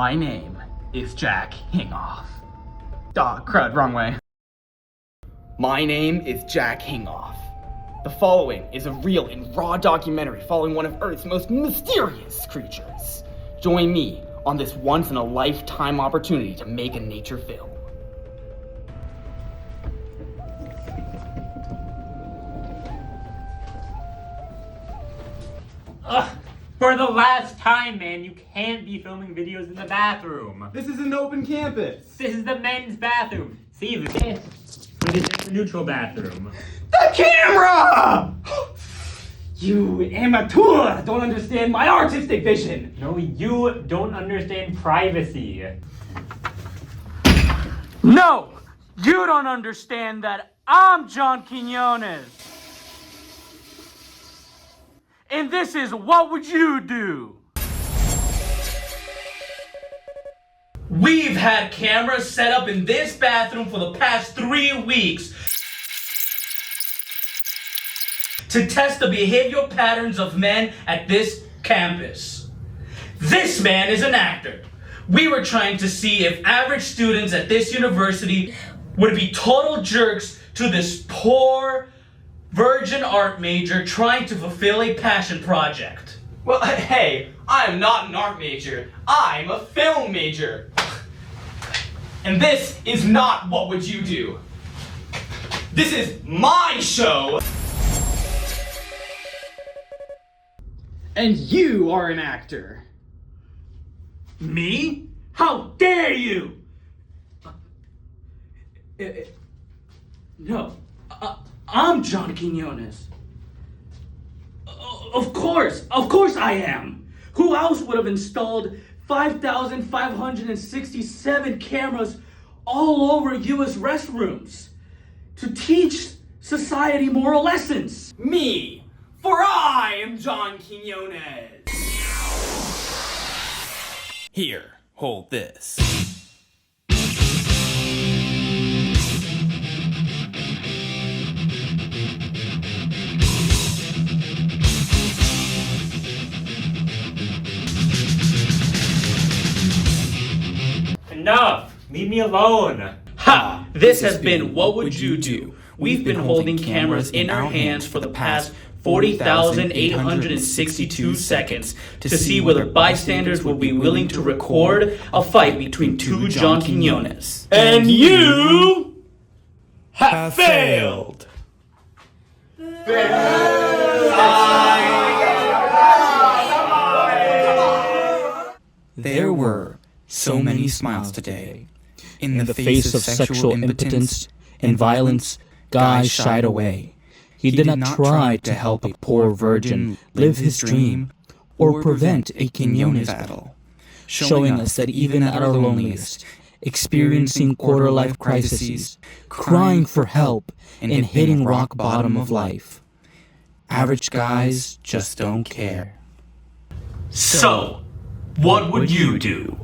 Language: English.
My name is Jack Hingoff. Crud, wrong way. My name is Jack Hingoff. The following is a real and raw documentary following one of Earth's most mysterious creatures. Join me on this once-in-a-lifetime opportunity to make a nature film. Ugh, for the last time, man, you can't be filming videos in the bathroom. This is an open campus. This is the men's bathroom. See, this is the neutral bathroom. The camera! You amateur don't understand my artistic vision. No, you don't understand privacy. No! You don't understand that I'm John Quinones. And this is What Would You Do? We've had cameras set up in this bathroom for the past 3 weeks to test the behavioral patterns of men at this campus. This man is an actor. We were trying to see if average students at this university would be total jerks to this poor virgin art major trying to fulfill a passion project. Well, hey, I'm not an art major. I'm a film major. And this is not What Would You Do? This is my show. And you are an actor. Me? How dare you? No, I'm John Quinones. Of course I am. Who else would have installed 5,567 cameras all over U.S. restrooms to teach society moral lessons? Me, for I am John Quinones. Here, hold this. Enough! Leave me alone! Ha! This has been What Would You Do? We've been holding cameras in our hands for the past 40,862 seconds to see whether bystanders would be willing to record a fight between two John Quinones. And you have failed! There were so many smiles today. In the face of sexual impotence and violence, Guy shied away. He did not try to help a poor virgin live his dream or prevent a Quinones battle, showing us that even at our loneliest, experiencing quarter-life crises, crying for help, and hitting rock bottom of life, average guys just don't care. So, what would you do?